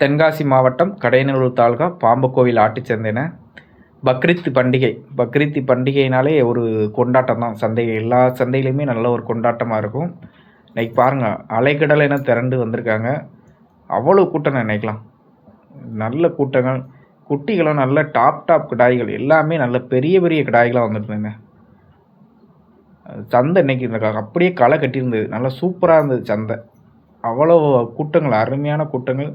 தென்காசி மாவட்டம் கடையநல்லூர் தாலுகா பாம்புக்கோவில் ஆட்டுச்சந்தைன பக்ரீத் பண்டிகைனாலே ஒரு கொண்டாட்டம் தான். எல்லா சந்தையிலுமே நல்ல ஒரு கொண்டாட்டமாக இருக்கும். இன்றைக்கி பாருங்கள், அலைக்கடல் என திரண்டு வந்திருக்காங்க. அவ்வளோ கூட்டம் நினைக்கலாம். நல்ல கூட்டங்கள், குட்டிகளும் நல்ல டாப் கிடாய்கள் எல்லாமே நல்ல பெரிய பெரிய கிடாய்களாக வந்துருந்துங்க. சந்தை இன்னைக்கு அப்படியே களை கட்டியிருந்தது. நல்லா சூப்பராக இருந்தது சந்தை. அவ்வளோ கூட்டங்கள், அருமையான கூட்டங்கள்,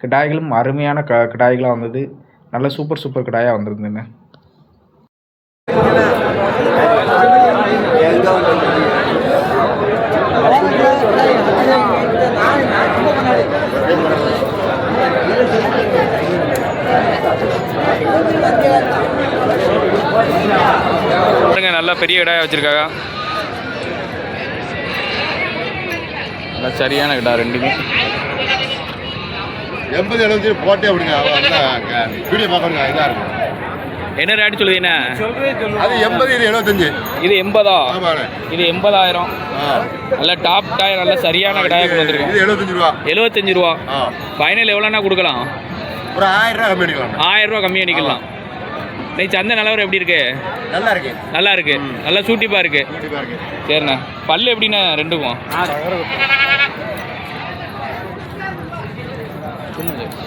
கிடாய்களும் அருமையான கிடாய்களாக வந்தது. நல்ல சூப்பர் கிடாயாக வந்துருந்துங்க. நல்லா பெரிய கிடாயா வச்சிருக்காங்க. நல்லா சரியான கிடா ரெண்டுமே. 80-70 போட்டே அப்படிங்க. வீடியோ பார்க்கணுங்க. இதாக இருக்கும். என்ன ரேட்டு சொல்லுதுண்ணா? அது 80, இது 75. இது 80. இது 80,000. நல்ல டாப் டாய், நல்ல சரியான கிடாயை கொண்டு வந்துருக்கு. இது 75 ரூபா. 75 ரூபா. ஃபைனல் எவ்வளோண்ணா கொடுக்கலாம்? ஒரு 1000 ரூபா கம்மி அடிக்கலாம். 1000 ரூபா கம்மி அடிக்கலாம். இன்னைக்கு சந்தை நிலவரம் எப்படி இருக்கு? நல்லா இருக்கு. நல்லா இருக்கு. நல்லா சூட்டிப்பா இருக்கு. சரிண்ணா. பல்லு எப்படிண்ணா ரெண்டுக்கும்?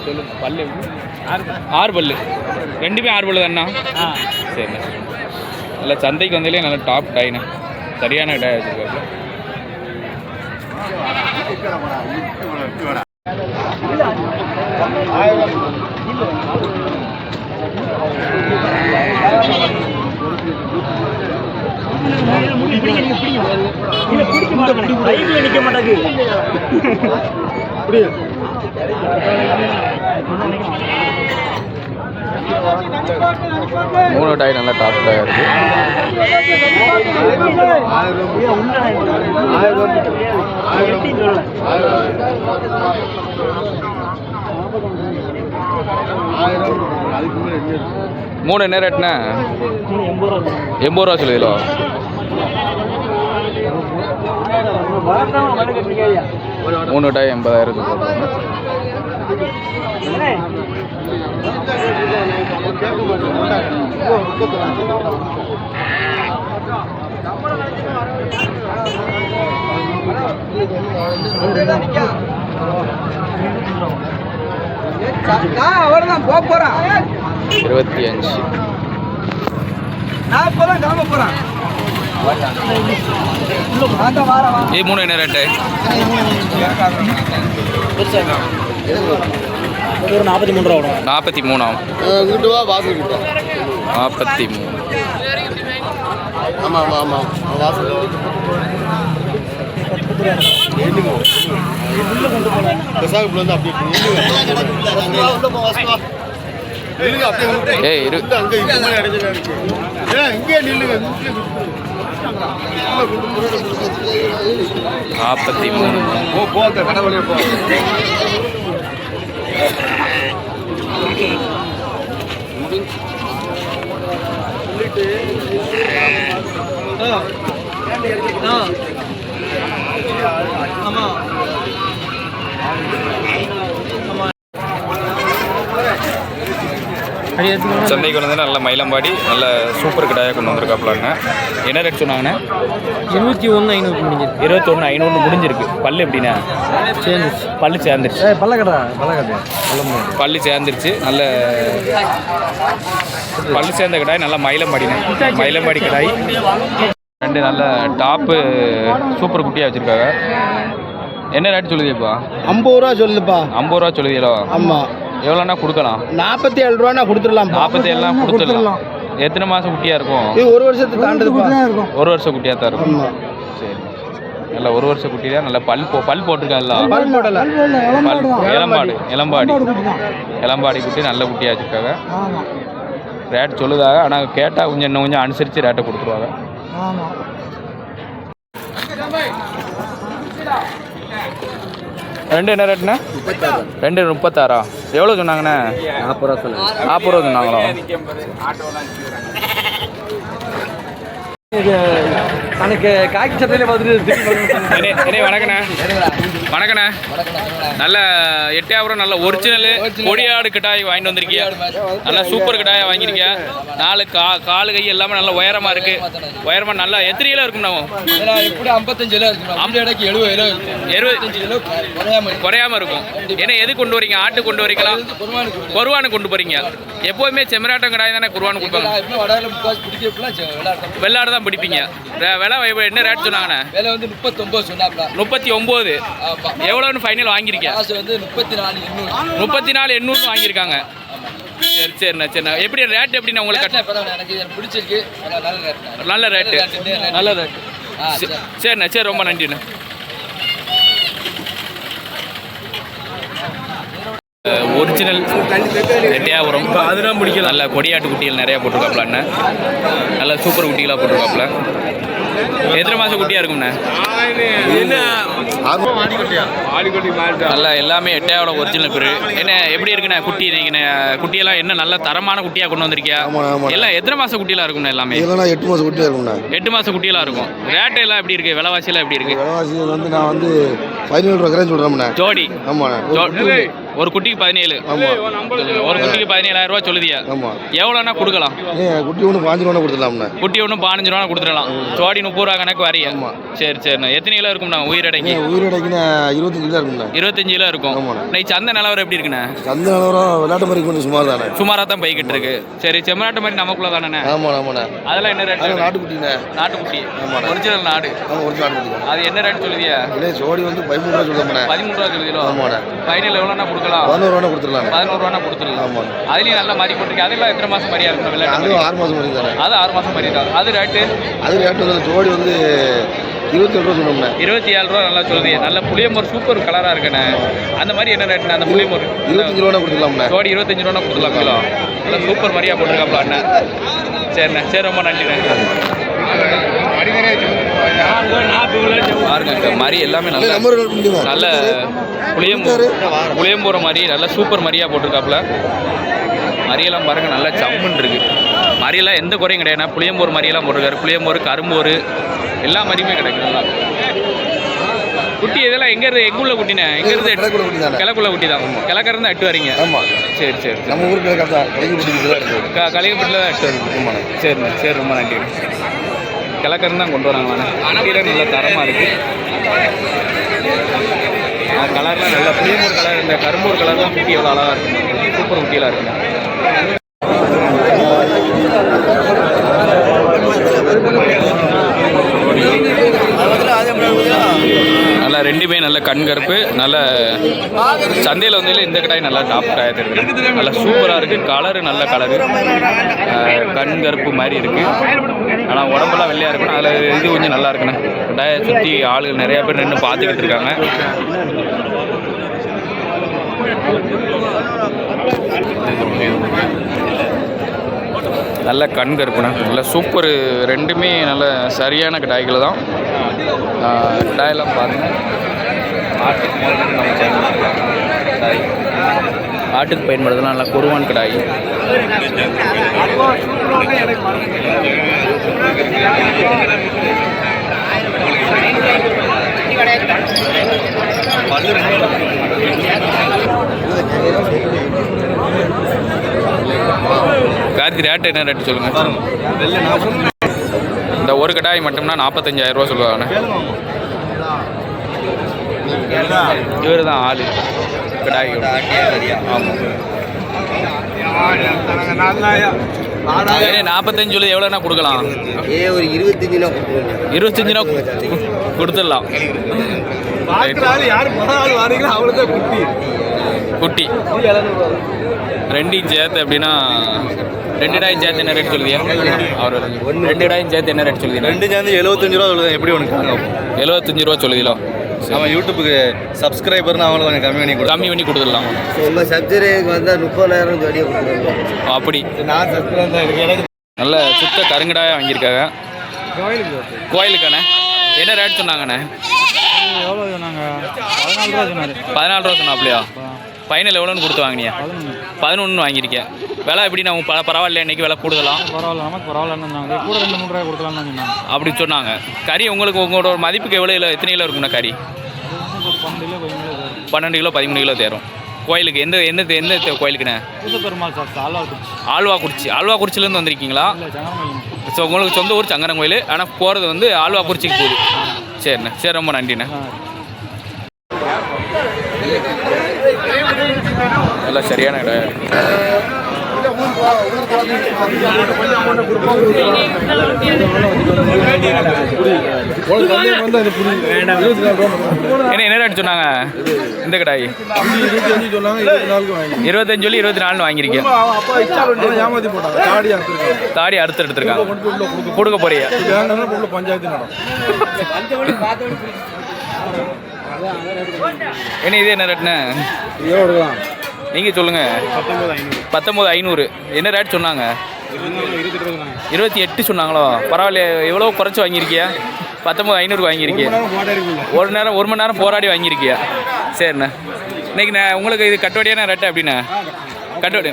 சொல்லுங்க. பல்லு எப்படி? 6 பல்லு. ரெண்டுமே 6 பல்லு தானே? சரிண்ணா. நல்லா சந்தைக்கு வந்தாலே நல்லா டாப் டாய்ண்ணா. சரியான டாய் வச்சுருக்காங்க. நிக்க மாட்டாங்க. 3 டாய் நல்லா டாப் டாயா இருக்கு. மூணு என்ன ரேட்ண்ணா? 80 ரூபா சொல்லுதோ. மூணு டாய் 80,000. அவர்தான் போறான். 25. நான் போறேன், கிளம்ப போறேன். ये 3 என்ன ரேட்டு? ஒரு 43 ரூபா. 43 ஆகும். இங்கிட்டு வா, வாசல் கிட்ட. 43. ஆமா ஆமா ஆமா, வாசல். என்னங்க உள்ள கொண்டு போல. கசாகப்புல வந்து அப்படியே உள்ள போ, வாசல் வா. நில்லுங்க அப்படியே. ஏய் இரு. அங்க இங்க மாதிரி அடைஞ்சதா இருக்கு. இங்கே நில்லுங்க. 43. போ அந்த கடை வழியா போ. ஆமா. சந்தைக்கு வந்து நல்ல மயிலம்பாடி, நல்ல சூப்பர் கிடாயாக கொண்டு வந்திருக்காப்லாங்க. என்ன ரேட் சொன்னாங்கண்ணே? 21,500 முடிஞ்சிருக்கு. 21,500 முடிஞ்சிருக்கு. பல்லு எப்படின்னா? சேர்ந்துச்சு. பல்லு சேர்ந்துருச்சு. பல்லு சேர்ந்துருச்சு. நல்ல பல்லு சேர்ந்த கிடாய், நல்ல மயிலம்பாடிண்ணே. மயிலம்பாடி கிடாய் ரெண்டு நல்ல டாப்பு சூப்பர் குட்டியாக வச்சுருக்காங்க. என்ன ரேட்டு சொல்லுதியப்பா? 50 ரூபா சொல்லுப்பா. 50 ரூபா சொல்லுதியோ? ஆமாம். எவ்வளோண்ணா கொடுக்கலாம்? 47 ரூபாண்ணா கொடுத்துடலாம். 47 கொடுத்துடலாம். எத்தனை மாதம் குட்டியாக இருக்கும்? இது 1 வருஷத்துக்கு தாண்டதுப்பா. 1 வருஷம் குட்டியாக தான் இருக்கும். சரி, நல்லா 1 வருஷம் குட்டி தான். நல்லா பல் போட்டிருக்காங்கல்ல? பல் போடல. இளம்பாடி குட்டி நல்ல குட்டியாக வச்சுருக்காங்க. ரேட் சொல்லுதாக, ஆனால் கேட்டால் இன்னும் கொஞ்சம் அனுசரித்து ரேட்டை கொடுத்துருவாங்க. ரெண்டு என்ன ரேட்ண்ணா? 2 36. எவ்வளோ சொன்னாங்கண்ணே? 40 ரூபா சொன்னாங்க. 40 ரூபா சொன்னாங்களோ? எனக்கு காக்கி சட்டையில பார்த்துட்டு வணக்கண்ணே. வணக்கண்ணே. நல்ல எட்டையாபுரம் நல்ல ஒரிஜினல் கொடியாடு கிட்டாய் வாங்கிட்டு வந்திருக்கியா? நல்லா சூப்பர் கிட்டாயா வாங்கியிருக்கியா? 4 காலு கை எல்லாமே நல்ல உயரமாக இருக்கு. உயரமாக நல்லா எத்தனை கிலோ இருக்கும்? இப்படி 55 கிலோ இருக்கும். 75 கிலோ குறையாம இருக்கும். ஏன்னா எது கொண்டு வரீங்க? ஆட்டு கொண்டு வரீங்களா? குருவானு கொண்டு போறீங்க. எப்போதுமே செம்மராட்டம் கிடாய் தானே குருவானு கொடுப்பாங்க. வெள்ளாடு தான் பிடிப்பீங்க. விலை என்ன ரேட் சொன்னாங்கண்ணே? விலை வந்து 39 சொன்னாப்ல. 39. எவ்வளோன்னு ஃபைனல் வாங்கியிருக்கேன்? காசு வந்து 34,800 வாங்கியிருக்காங்க. சரி சரிண்ணா. எப்படி ரேட் எப்படிண்ணா உங்களுக்கு? எனக்கு பிடிச்சிருக்கு. நல்ல ரேட்டு. சரிண்ணா. சரி, ரொம்ப நன்றிண்ணா. ஒரிஜினல் எட்டையாபுரம் அதுதான் பிடிக்கல. நல்ல கொடியாட்டு குட்டிகள் நிறையா போட்டிருக்காப்புல அண்ணன். நல்ல சூப்பர் குட்டிகளாக போட்டிருக்காப்புல. எத்தனை மாதம் குட்டியாக இருக்கும்ண்ணே? நல்லா எல்லாமே எட்டையாபுரம் ஒரிஜினல் பேர். என்ன எப்படி இருக்குண்ணே குட்டி? குட்டியெல்லாம் என்ன நல்ல தரமான குட்டியாக கொண்டு வந்திருக்கியா? எல்லாம் எத்தனை மாதம் குட்டியெல்லாம் இருக்கும்ண்ணே? எல்லாமே 8 மாதம் குட்டியாக இருக்கும்ண்ணா. 8 மாதம் குட்டியெல்லாம் இருக்கும். ரேட்டு எல்லாம் எப்படி இருக்குது? விலைவாசியெல்லாம் எப்படி இருக்குது? விலைவாசி வந்து நான் வந்து 17 ரூபா சொல்கிறேன் ஜோடி. ஆமாண்ணா. ஒரு குட்டிக்கு 17. ஒரு குட்டிக்கு 17,000 ரூபா சொல்லுதியா? எவ்வளோனா கொடுக்கலாம்? குட்டி ஒன்று 5 ரூபா கொடுத்துடலாம்ண்ணா. குட்டி ஒன்று 15 ரூபா கொடுத்துடலாம். ஜோடி 30 ரூபா கணக்கு வரையா? சரிண்ணா. எத்தனை கிலோ இருக்கும்ண்ணா உயிரடைக்கு? 25 கிலோ இருக்குண்ணா. 25 கிலோ இருக்கும். இன்னைக்கு சந்தை நிலவரம் எப்படி இருக்குண்ணா? சந்தை நிலவரம் விளையாட்டு மாதிரி கொஞ்சம் சுமார் தானே. சுமாராக தான் போய்கிட்டு இருக்கு. சரி, செம்மநாட்டு மாதிரி நமக்குள்ள தானே? ஆமாண்ணா. அதெல்லாம் என்ன ரேட்? நாட்டுக்குட்டிண்ணே. நாட்டுக்குட்டி ஒரிஜினல் நாடு. அது என்ன ரேட் சொல்லுதியா? ஜோடி வந்து 13 ரூபா சொல்லுங்கண்ணா. 13 ரூபா சொல்லுதோ? ஆமாண்ணா. ஃபைனல் எவ்வளோனா கொடுக்கலாம்? 11 ரூபா கொடுத்துடலாம். 11 ரூபா கொடுத்துடலாம். ஆமாம். அதுலேயும் நல்லா மாதிரி போட்டிருக்கு. அதெல்லாம் எத்தனை மாதம் மாதிரியா இருக்கும்? அது 6 மாதம் மாதிரி தானே. அது 6 மாதம் மாதிரி தான். அது ரேட்டு வந்து ஜோடி வந்து 27 ரூபா சொன்னோம்ண்ணே. 27 ரூபா நல்லா சொல்லுது. நல்ல புளியமோர் சூப்பர் கலராக இருக்குண்ணே. அந்த மாதிரி என்ன ரேட்டுண்ணே? அந்த புளியமோர் 25 ரூபா கொடுத்துடலாம்ண்ணே. ஜோடி 25 ரூபா கொடுத்துடலாம் கிலோ. நல்லா சூப்பர் மாதிரியா போட்டிருக்காப்ல அண்ணன். சரிண்ணே. சரி, ரொம்ப நன்றிண்ணே. பாருங்க மாதிரி எல்லாமே நல்ல புளியம்போற மாதிரி நல்ல சூப்பர் மாதிரியா போட்டிருக்காப்புல. மரியெல்லாம் பாருங்க நல்லா சம்முன்னு இருக்கு. மரியெல்லாம் எந்த குறையும் கிடையாது. புளியம்போர் மாதிரியெல்லாம் போட்டிருக்காரு. புளியம்போர், கரும்போர் எல்லா மாதிரியுமே கிடைக்கும். நல்லா குட்டி இதெல்லாம் எங்குள்ள குட்டினே? எங்கிருந்து? கிழக்குள்ள குட்டி தான். கிழக்கிருந்து 8 வரீங்க. சரி. நம்ம ஊருக்கு கலிகப்பட்டில் தான் 8 வருது. சரிண்ணே. சரி, ரொம்ப நன்றி. கிழக்கருந்து தான் கொண்டு வராங்களாண்ணே. குட்டியில் நல்ல தரமாக இருக்குது. கலர்லாம் நல்லா புளியமூர் கலர், இந்த கரும்பூர் கலர்லாம் குட்டி எவ்வளோ அழகாக இருக்குங்க. சூப்பர் குட்டியெல்லாம் இருக்குங்க. நல்லா 2 நல்ல கண் கருப்பு. நல்ல சந்தையில் வந்து இந்த கடாய் நல்லா டாப் கடாயாக தெரியுது. நல்லா சூப்பராக இருக்குது. கலரு நல்ல கலரு. கண் கருப்பு மாதிரி இருக்குது. ஆனால் உடம்பெல்லாம் வெள்ளையாக இருக்கணும். அதில் இது கொஞ்சம் நல்லா இருக்குண்ணே. கடாயை சுற்றி ஆளுகள் நிறையா பேர் நின்று பார்த்துக்கிட்டு இருக்காங்க. நல்ல கண் கருப்புண்ணே. நல்ல சூப்பர். 2 நல்ல சரியான கடாய்கள் தான். கடாயெல்லாம் பாருங்கள். ஆட்டுக்கு பயன்படுத்தலாம். நல்லா குருவான் கடாய். கார்த்தி ரேட்டு என்ன ரேட்டு சொல்லுங்கள்? இந்த ஒரு கடாய் மட்டும்னா 45,000 ரூபா சொல்லுவாங்கண்ணே. இவர் தான் ஆளு கடாய். ஆமாம். 45 சொல்லி எவ்வளோண்ணா கொடுக்கலாம்? ஒரு 25 கொடுத்துடலாம். குட்டி 2 சேர்த்து அப்படின்னா 2 டாயும் சேர்த்து என்ன ரேட் சொல்லுதியா? அவர் 2 டாயும் சேர்த்து என்ன ரேட் சொல்லுதியா? 2 சேர்ந்து 75 ரூபா சொல்லுது. எப்படி ஒன்று 75 ரூபா சொல்லுதிலோ? நம்ம யூடியூப்புக்கு சப்ஸ்கிரைபர்னு அவங்களுக்கு கொஞ்சம் கம்மி பண்ணி கொடுத்துடலாம். நம்ம சப்ஸ்கிரைபருக்கு வந்தால் 30,000 ஜோடியாக கொடுத்துருவோம். அப்படி நான் சப்ஸ்கிரைப் தான் எனக்கு நல்ல சுத்த கருங்கடாயாக வாங்கியிருக்காங்க. கோயிலுக்காண்ணே என்ன ரேட் சொன்னாங்கண்ணே? எவ்வளோ சொன்னாங்க? 14 ரூபா சொன்னார். 14 ரூபா சொன்னாப்லையா? ஃபைனல் எவ்வளோன்னு கொடுத்து வாங்கினியா? 11 வாங்கியிருக்கேன். விலை எப்படி நான் பரவாயில்ல? இன்றைக்கி விலை கூடுதலாம்? பரவாயில்ல, நமக்கு பரவாயில்லன்னு சொன்னாங்க. கூட 2-3 ரூபாய் கொடுக்கலாம்னு சொன்னாங்க. அப்படி சொன்னாங்க. கறி உங்களோட மதிப்புக்கு எவ்வளோ கிலோ, எத்தனை கிலோ இருக்குண்ணா கறி? 12 கிலோ 13 கிலோ தேரும். கோயிலுக்கு எந்த கோயிலுக்குண்ணே? ஆழ்வாக்குறிச்சிலேருந்து வந்திருக்கீங்களா? ஸோ உங்களுக்கு சொந்த ஊர் சங்கரன் கோயில், ஆனால் போகிறது வந்து ஆழ்வாக்குறிச்சிக்கு போகுது. சரிண்ணே, சரி, ரொம்ப நன்றிண்ணே. எல்லாம் சரியான இடம். என்ன ரேட் சொன்னாங்க இந்த கடாய்? 25 சொல்லி 24 வாங்கியிருக்கேன். தாடி அறுத்து எடுத்துருக்காங்க. கொடுக்க போறியா? என்ன இது என்ன ரேட்ண்ணே? நீங்கள் சொல்லுங்கள். 19,500. என்ன ரேட் சொன்னாங்க? 28 சொன்னாங்களோ? பரவாயில்ல, எவ்வளோ குறைச்சி வாங்கியிருக்கியா? 19,500 வாங்கியிருக்கியா? ஒரு மணி நேரம் போராடி வாங்கியிருக்கியா? சரிண்ணே. இன்றைக்கி உங்களுக்கு இது கட்டுவடியான ரேட்டு அப்படின்னா? கட்டுவடி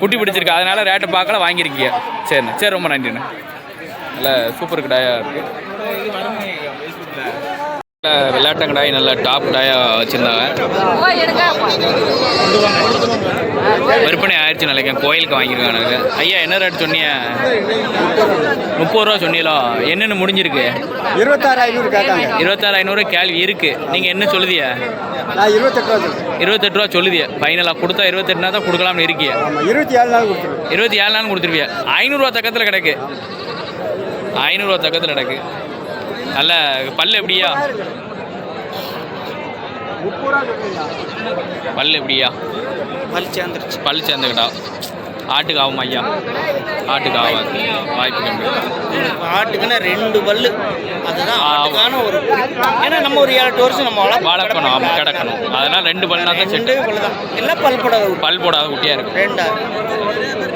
குட்டி பிடிச்சிருக்கு, அதனால் ரேட்டை பார்க்கல வாங்கியிருக்கியா? சரிண்ணே, சரி, ரொம்ப நன்றிண்ணே. நல்லா சூப்பர் கடாயாக இருக்குது. விளையாட்டங்கடாய் நல்ல டாப் டாயாக வச்சுருந்தாங்க. விற்பனை ஆயிடுச்சு நினைக்கிறேன். கோயிலுக்கு வாங்கியிருக்காங்க. ஐயா என்ன ரேட் சொன்னீங்க? 30 ரூபா சொன்னீங்களோ? என்னென்னு முடிஞ்சிருக்கு? 26,500 கேட்காங்க. 26,500 கேள்வி இருக்குது. நீங்கள் என்ன சொல்லுதிய? 28 ரூபா சொல்லுதிய. ஃபைனலாக கொடுத்தா 28 தான் கொடுக்கலாம்னு இருக்கிய. 27 நாள் கொடுத்துருவியா? 500 ரூபா பக்கத்தில் கிடக்கு. 500 ரூபா பக்கத்தில் கிடக்கு. நல்ல பல்லு எப்படியா? பல்லு எப்படியா? பல் சேர்ந்துக்கிட்டா ஆட்டுக்கு ஆகும் ஐயா? ஆட்டுக்கு ஆகாது, வாய்ப்பு கம்மி. ஆட்டுக்குன்னா 2 பல்லு, அதுதான் ஆட்டுக்கான ஒரு. ஏன்னா நம்ம ஒரு 7-8 வருஷம் நம்ம வளர்க்கணும், ஆமாம், கிடக்கணும். அதனால் 2 பல்லுனா தான் செட்டு. எல்லாம் பல் போடாத குட்டியாக இருக்கும். 2.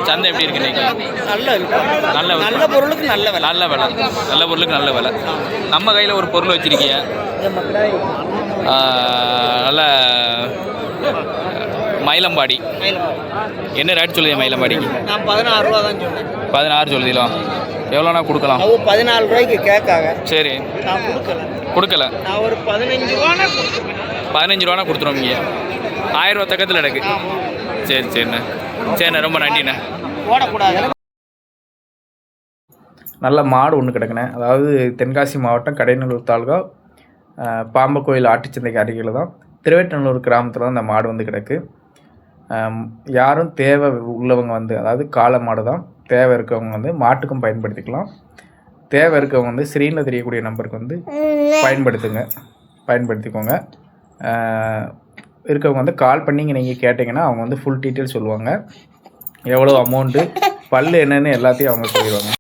சந்தை எப்படி இருக்கு இன்னைக்கு? நல்ல பொருளுக்கு நல்ல விலை. நல்ல பொருளுக்கு நல்ல விலை. நம்ம கையில் ஒரு பொருள் வச்சிருக்கிய நல்ல மயிலம்பாடி. என்ன ரேட் சொல்லுது மயிலம்பாடிக்கு? நான் 16 ரூபா தான் சொன்னேன். 16 சொல்லுதீங்களா? எவ்வளோண்ணா கொடுக்கலாம்? 14 ரூபாய்க்கு கேட்காங்க. சரி, நான் கொடுக்கல. நான் ஒரு 15 ரூபானா கொடுத்துருவீங்க. 1000 ரூபா பக்கத்தில் கிடக்கு. சரிண்ணே, ரொம்ப நன்றிண்ணே. போடக்கூடாது. நல்ல மாடு ஒன்று கிடக்குண்ணே. அதாவது தென்காசி மாவட்டம் கடையநல்லூர் தாலுகா பாம்பக்கோயில் ஆட்டுச்சந்தைக்கு அருகில் தான், திருவேட்டநல்லூர் கிராமத்தில் தான் இந்த மாடு வந்து கிடக்கு. யாரும் தேவை உள்ளவங்க வந்து, அதாவது காளை மாடு தான் தேவை இருக்கவங்க வந்து மாட்டுக்கும் பயன்படுத்திக்கலாம். தேவை இருக்கவங்க வந்து ஸ்க்ரீனில் தெரியக்கூடிய நம்பருக்கு வந்து பயன்படுத்திக்கோங்க. இருக்கவங்க வந்து கால் பண்ணிங்க நீங்கள் கேட்டிங்கன்னா அவங்க வந்து ஃபுல் டீட்டெயில் சொல்லுவாங்க. எவ்வளோ அமௌண்ட்டு, பல் என்னென்னு எல்லாத்தையும் அவங்க சொல்லிடுவாங்க.